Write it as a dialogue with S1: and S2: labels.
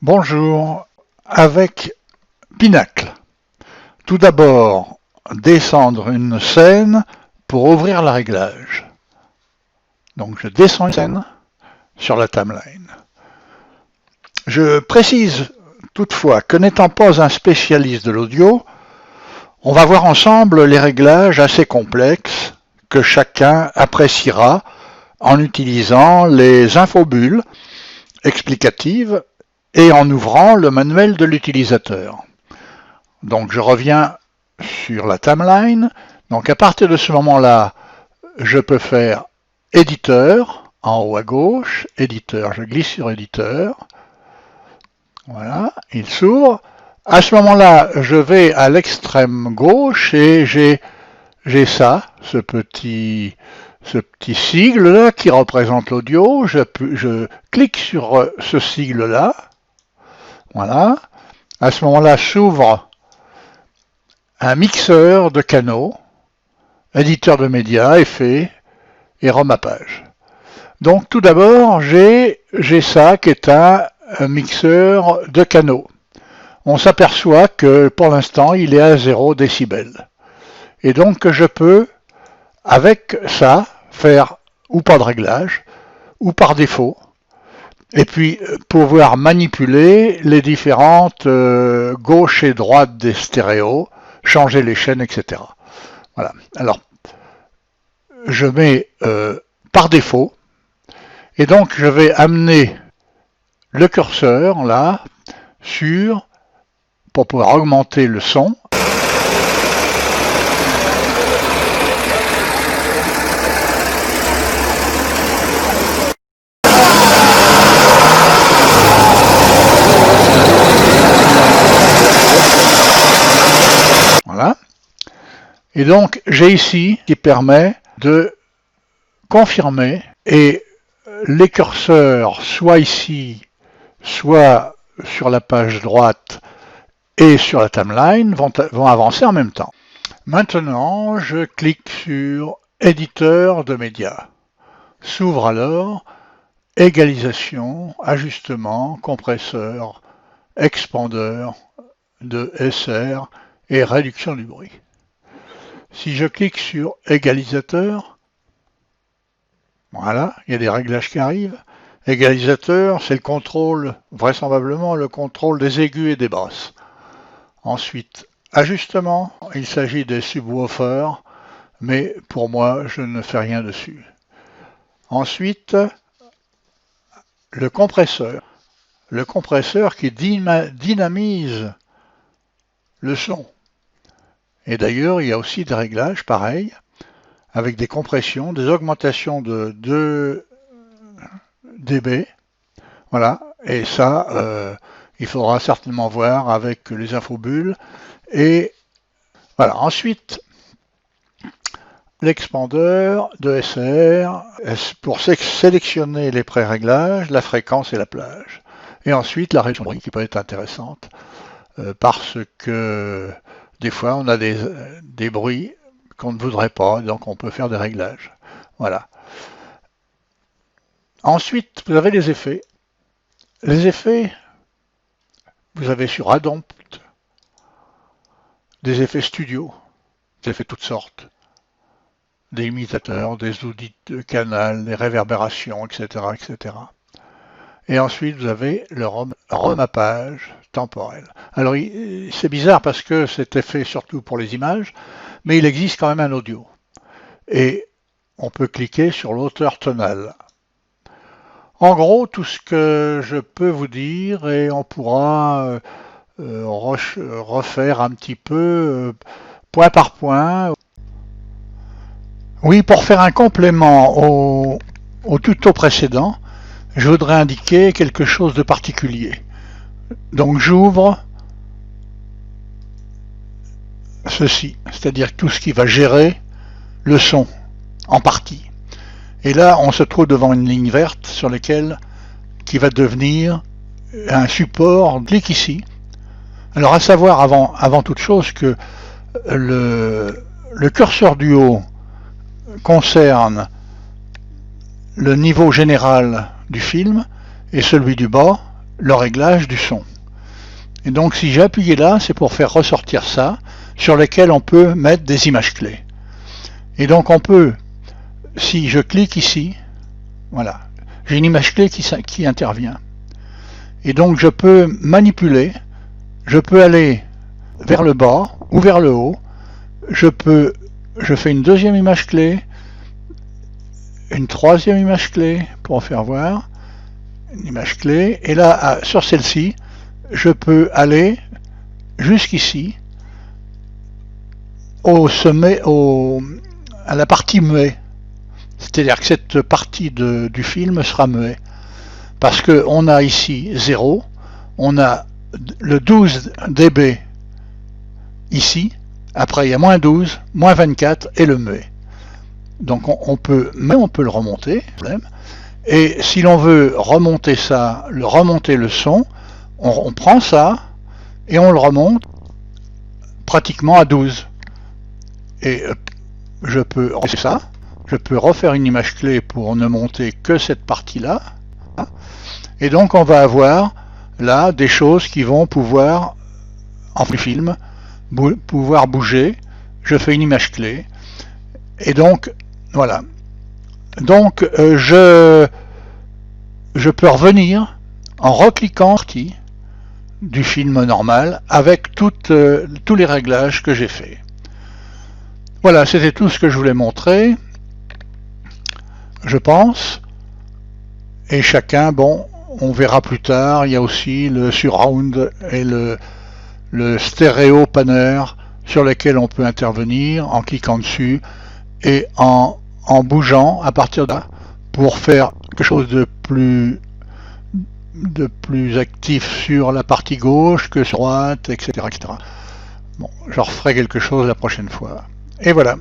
S1: Bonjour, avec Pinacle. Tout d'abord, descendre une scène pour ouvrir le réglage. Donc je descends une scène sur la timeline. Je précise toutefois que n'étant pas un spécialiste de l'audio, on va voir ensemble les réglages assez complexes que chacun appréciera en utilisant les infobulles explicatives et en ouvrant le manuel de l'utilisateur. Donc je reviens sur la timeline. Donc à partir de ce moment-là, je peux faire éditeur en haut à gauche, éditeur, je glisse sur éditeur. Voilà, il s'ouvre. À ce moment-là, je vais à l'extrême gauche et j'ai ça, ce petit sigle là qui représente l'audio. Je clique sur ce sigle là. Voilà. À ce moment-là, s'ouvre un mixeur de canaux, éditeur de médias, effets et remapage. Donc tout d'abord, j'ai ça qui est un mixeur de canaux. On s'aperçoit que pour l'instant, il est à 0 décibels. Et donc je peux, avec ça, faire ou pas de réglage, ou par défaut, et puis pouvoir manipuler les différentes gauche et droite des stéréos, changer les chaînes, etc. Voilà. Alors, je mets par défaut, et donc je vais amener le curseur là pour pouvoir augmenter le son. Voilà. Et donc j'ai ici qui permet de confirmer, et les curseurs soit ici, soit sur la page droite et sur la timeline vont avancer en même temps. Maintenant, je clique sur éditeur de médias. S'ouvre alors égalisation, ajustement, compresseur, expandeur de SR et réduction du bruit. Si je clique sur égalisateur, voilà, il y a des réglages qui arrivent. Égalisateur, c'est le contrôle, vraisemblablement le contrôle des aigus et des basses. Ensuite, ajustement, il s'agit des subwoofers, mais pour moi, je ne fais rien dessus. Ensuite, le compresseur qui dynamise le son. Et d'ailleurs, il y a aussi des réglages pareils, avec des compressions, des augmentations de 2 dB. Voilà, et ça, il faudra certainement voir avec les infobulles. Et voilà, ensuite, l'expandeur de SR pour sélectionner les pré-réglages, la fréquence et la plage. Et ensuite, la réduction de bruit qui peut être intéressante parce que des fois, on a des bruits qu'on ne voudrait pas, donc on peut faire des réglages. Voilà. Ensuite, vous avez les effets. Les effets, vous avez sur Adopt des effets studio, des effets de toutes sortes, des imitateurs, des audits de canal, des réverbérations, etc., etc. Et ensuite, vous avez le remappage temporel. Alors, c'est bizarre parce que c'était fait surtout pour les images, mais il existe quand même un audio. Et on peut cliquer sur l'auteur tonal. En gros, tout ce que je peux vous dire, et on pourra refaire un petit peu point par point. Oui, pour faire un complément au tuto précédent, je voudrais indiquer quelque chose de particulier. Donc j'ouvre ceci, c'est-à-dire tout ce qui va gérer le son en partie. Et là, on se trouve devant une ligne verte sur laquelle qui va devenir un support. Clique ici. Alors à savoir avant toute chose que le curseur du haut concerne le niveau général du film et celui du bas le réglage du son. Et donc si j'ai appuyé là, c'est pour faire ressortir ça, sur lesquels on peut mettre des images clés. Et donc on peut, si je clique ici, voilà, j'ai une image clé qui intervient. Et donc je peux manipuler, je peux aller vers le bas ou vers le haut, je fais une deuxième image clé, une troisième image clé pour faire voir, une image clé, et là sur celle-ci, je peux aller jusqu'ici, à la partie muet. C'est-à-dire que cette partie du film sera muet. Parce qu'on a ici 0, on a le 12 dB ici, après il y a moins 12, moins 24 et le muet. Donc on peut le remonter, et si l'on veut remonter ça, remonter le son, on prend ça et on le remonte pratiquement à 12. Et je peux refaire une image clé pour ne monter que cette partie-là. Et donc on va avoir là des choses qui vont pouvoir, en film, pouvoir bouger. Je fais une image clé. Et donc, voilà. Donc je peux revenir en recliquant partie du film normal avec tous les réglages que j'ai fait. Voilà, c'était tout ce que je voulais montrer, je pense. Et chacun, bon, on verra plus tard, il y a aussi le surround et le stéréo panner sur lesquels on peut intervenir en cliquant dessus et en bougeant à partir de là pour faire quelque chose de plus actif sur la partie gauche que sur droite, etc. Bon, je referai quelque chose la prochaine fois. Et voilà.